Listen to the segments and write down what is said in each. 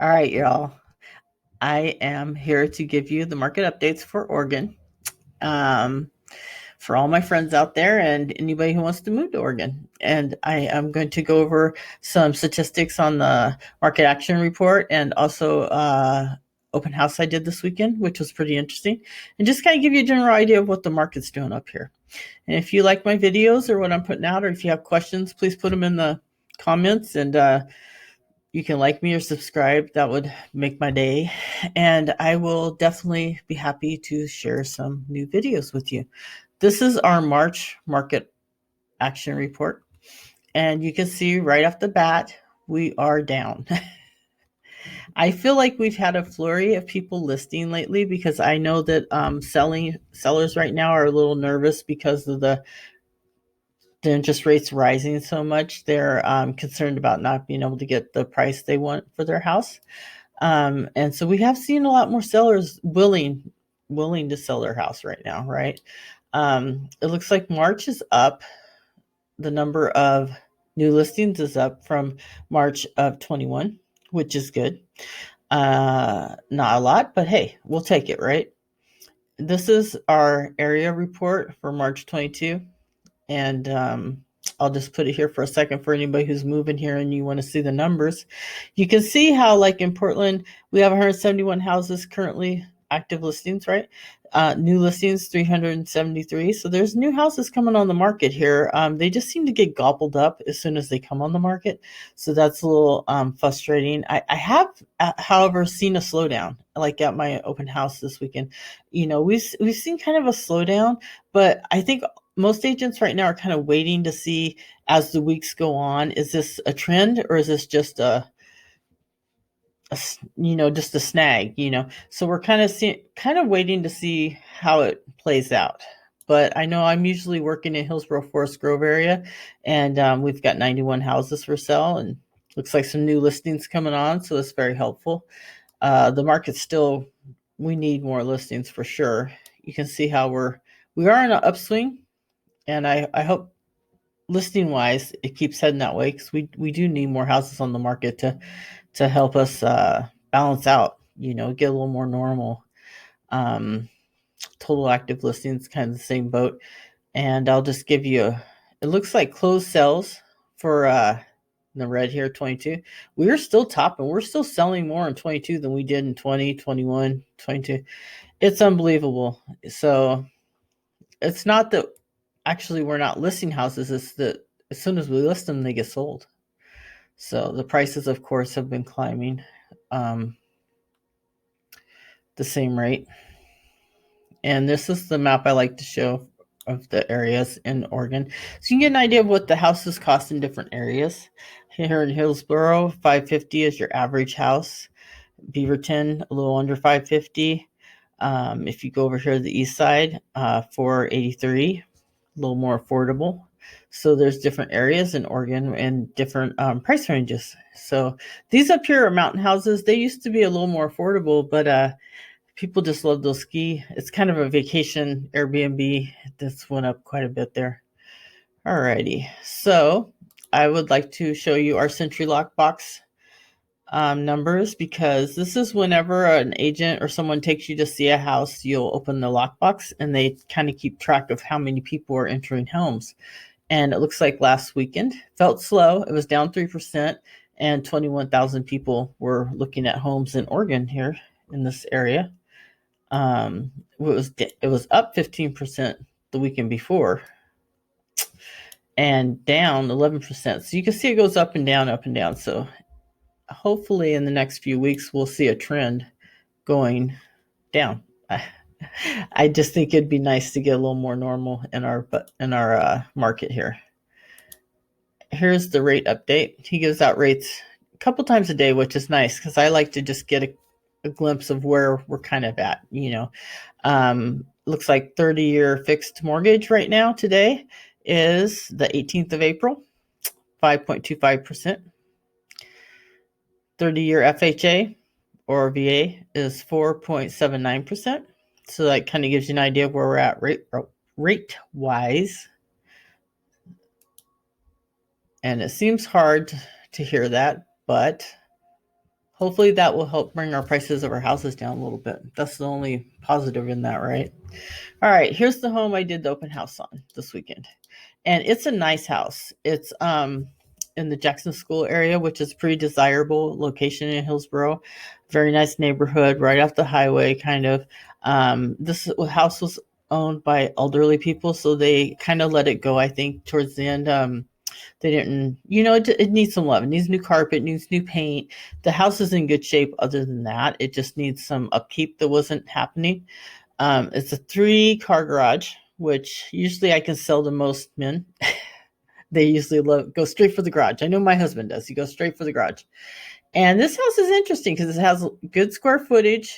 All right, y'all. I am here to give you the market updates for Oregon. Um, for all my friends out there and anybody who wants to move to Oregon. And I am going to go over some statistics on the market action report and also open house I did this weekend, which was pretty interesting, and just kind of give you a general idea of what the market's doing up here. And if you like my videos or what I'm putting out, or if you have questions, please put them in the comments, and you can like me or subscribe. That would make my day. And I will definitely be happy to share some new videos with you. This is our March market action report. And you can see right off the bat, we are down. I feel like we've had a flurry of people listing lately because I know that sellers right now are a little nervous because of the interest rates rising so much. They're concerned about not being able to get the price they want for their house. And so we have seen a lot more sellers willing to sell their house right now, right? It looks like March is up. The number of new listings is up from March of 21, which is good. Not a lot, but hey, we'll take it, right? This is our area report for March 22. And I'll just put it here for a second for anybody who's moving here and you want to see the numbers. You can see how, like in Portland, we have 171 houses currently active listings, right? New listings 373. So there's new houses coming on the market here. They just seem to get gobbled up as soon as they come on the market. So that's a little frustrating. I have, however, seen a slowdown, like at my open house this weekend. We've seen kind of a slowdown, but I think most agents right now are kind of waiting to see as the weeks go on. Is this a trend or is this just just a snag? So we're kind of waiting to see how it plays out. But I know I'm usually working in Hillsboro Forest Grove area, and we've got 91 houses for sale, and looks like some new listings coming on, so that's very helpful. The market's still, we need more listings for sure. You can see how we are in an upswing, and I hope listing wise it keeps heading that way, because we do need more houses on the market to help us balance out, get a little more normal. Total active listings, kind of the same boat. And I'll just give you it looks like closed sales for the red here, 22. We are still topping. We're still selling more in 22 than we did in 20, 21, 22. It's unbelievable. So it's not that actually we're not listing houses, it's that as soon as we list them, they get sold. So the prices, of course, have been climbing the same rate. And this is the map I like to show of the areas in Oregon, so you can get an idea of what the houses cost in different areas. Here in Hillsboro, $550 is your average house. Beaverton, a little under $550. If you go over here to the east side, $483, a little more affordable. So there's different areas in Oregon and different price ranges. So these up here are mountain houses. They used to be a little more affordable, but people just love those ski. It's kind of a vacation Airbnb. This went up quite a bit there. Alrighty, so I would like to show you our Century Lockbox numbers, because this is whenever an agent or someone takes you to see a house, you'll open the lockbox and they kind of keep track of how many people are entering homes. And it looks like last weekend felt slow. It was down 3%, and 21,000 people were looking at homes in Oregon here in this area. It was up 15% the weekend before, and down 11%. So you can see it goes up and down, up and down. So hopefully in the next few weeks we'll see a trend going down. I just think it'd be nice to get a little more normal in our market here. Here's the rate update. He gives out rates a couple times a day, which is nice because I like to just get a glimpse of where we're kind of at. Looks like 30-year fixed mortgage right now today is the 18th of April, 5.25%. 30-year FHA or VA is 4.79%. So that kind of gives you an idea of where we're at rate-wise. And it seems hard to hear that, but hopefully that will help bring our prices of our houses down a little bit. That's the only positive in that, right? All right, here's the home I did the open house on this weekend. And it's a nice house. It's in the Jackson School area, which is pretty desirable location in Hillsboro. Very nice neighborhood, right off the highway, kind of. This house was owned by elderly people, so they kind of let it go. I think towards the end, they didn't. It needs some love. It needs new carpet, needs new paint. The house is in good shape. Other than that, it just needs some upkeep that wasn't happening. It's a 3-car garage, which usually I can sell to most men. They usually go straight for the garage. I know my husband does. He goes straight for the garage. And this house is interesting because it has good square footage,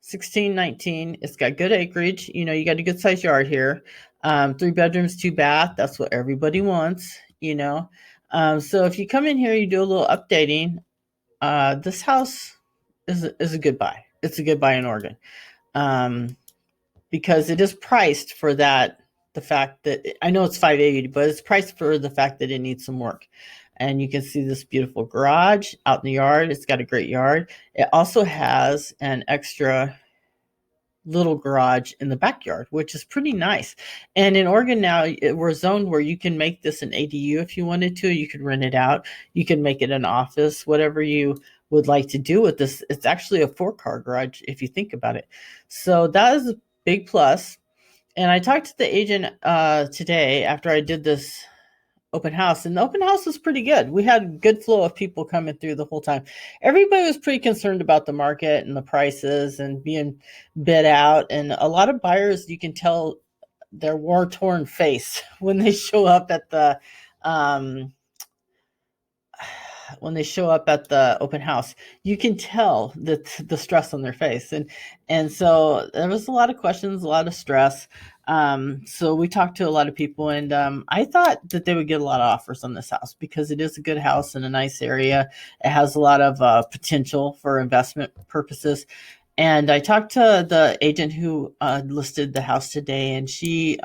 1619. It's got good acreage. You got a good sized yard here. 3 bedrooms, 2 bath. That's what everybody wants. So if you come in here, you do a little updating. This house is a good buy. It's a good buy in Oregon. Because it is priced for that. The fact that I know it's $580, but it's priced for the fact that it needs some work. And you can see this beautiful garage out in the yard. It's got a great yard. It also has an extra little garage in the backyard, which is pretty nice. And in Oregon now, we're zoned where you can make this an ADU if you wanted to. You could rent it out. You can make it an office, whatever you would like to do with this. It's actually a 4-car garage if you think about it. So that is a big plus. And I talked to the agent today after I did this open house, and the open house was pretty good. We had a good flow of people coming through the whole time. Everybody was pretty concerned about the market and the prices and being bid out. And a lot of buyers, you can tell their war-torn face when they show up at the open house. You can tell the stress on their face, and so there was a lot of questions, a lot of stress. So we talked to a lot of people, and I thought that they would get a lot of offers on this house because it is a good house in a nice area. It has a lot of potential for investment purposes. And I talked to the agent who listed the house today, and she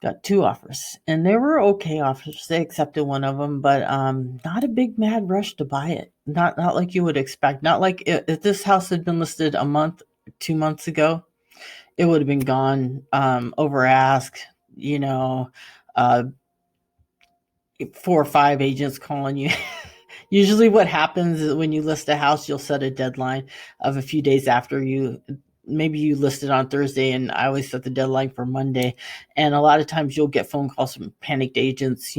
got 2 offers, and they were okay offers. They accepted one of them, but not a big mad rush to buy it. Not like you would expect. Not like if this house had been listed a month, 2 months ago, it would have been gone over ask. Uh, 4 or 5 agents calling you. Usually, what happens is when you list a house, you'll set a deadline of a few days after maybe you listed on Thursday, and I always set the deadline for Monday. And a lot of times you'll get phone calls from panicked agents,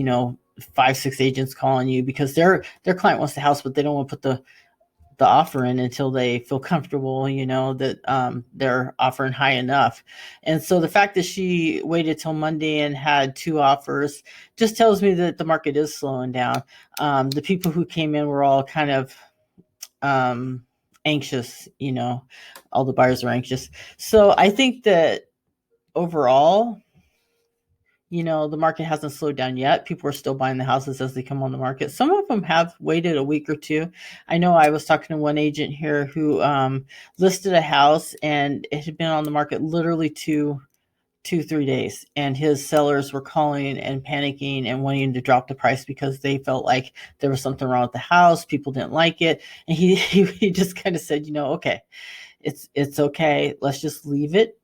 5, 6 agents calling you because their client wants the house, but they don't want to put the offer in until they feel comfortable, that they're offering high enough. And so the fact that she waited till Monday and had 2 offers just tells me that the market is slowing down. The people who came in were all kind of anxious, all the buyers are anxious. So I think that overall, the market hasn't slowed down yet. People are still buying the houses as they come on the market. Some of them have waited a week or 2. I know I was talking to one agent here who listed a house, and it had been on the market literally 2-3 days, and his sellers were calling and panicking and wanting to drop the price because they felt like there was something wrong with the house. People didn't like it, and he just kind of said, okay, it's okay. Let's just leave it.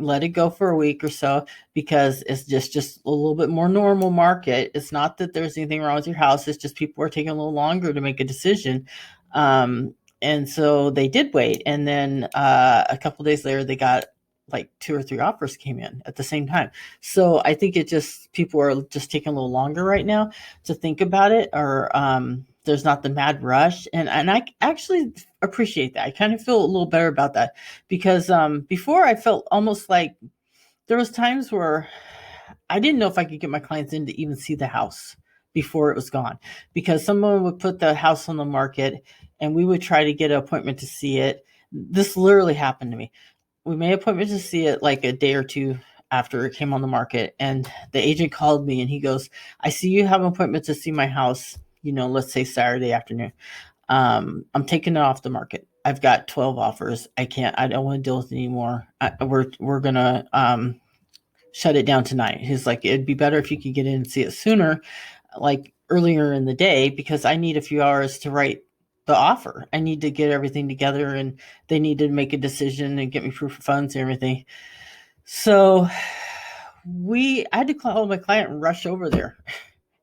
Let it go for a week or so because it's just a little bit more normal market. It's not that there's anything wrong with your house. It's just people are taking a little longer to make a decision. And so they did wait. And then a couple days later, they got like 2 or 3 offers came in at the same time. So I think people are just taking a little longer right now to think about it, or there's not the mad rush. And I actually appreciate that. I kind of feel a little better about that because before I felt almost like there was times where I didn't know if I could get my clients in to even see the house before it was gone, because someone would put the house on the market and we would try to get an appointment to see it. This literally happened to me. We made an appointment to see it like a day or 2 after it came on the market. And the agent called me and he goes, I see you have an appointment to see my house, let's say Saturday afternoon. I'm taking it off the market. I've got 12 offers. I don't want to deal with it anymore. We're going to shut it down tonight. He's like, it'd be better if you could get in and see it sooner. Like, earlier in the day because I need a few hours to write the offer. I need to get everything together, and they need to make a decision and get me proof of funds and everything. So I had to call my client and rush over there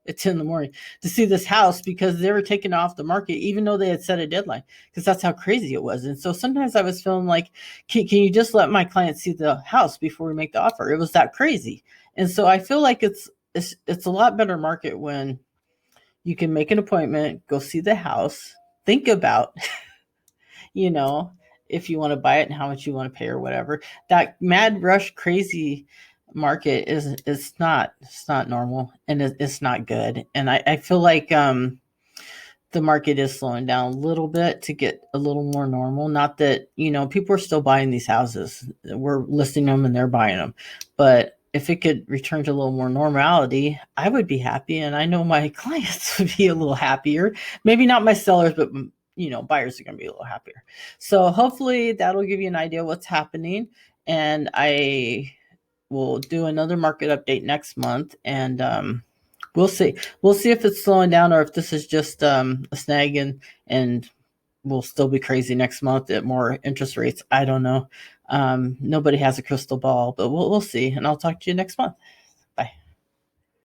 at 10 in the morning to see this house because they were taking it off the market, even though they had set a deadline, because that's how crazy it was. And so sometimes I was feeling like, can you just let my client see the house before we make the offer? It was that crazy. And so I feel like it's a lot better market when you can make an appointment, go see the house, think about, you know, if you want to buy it and how much you want to pay or whatever. That mad rush crazy market is it's not normal, and it's not good. And I feel like the market is slowing down a little bit to get a little more normal. Not that, people are still buying these houses. We're listing them and they're buying them. But if it could return to a little more normality, I would be happy. And I know my clients would be a little happier. Maybe not my sellers, but buyers are going to be a little happier. So hopefully that'll give you an idea what's happening. And I will do another market update next month, and we'll see. We'll see if it's slowing down or if this is just a snag, and we'll still be crazy next month at more interest rates. I don't know. Nobody has a crystal ball, but we'll see. And I'll talk to you next month.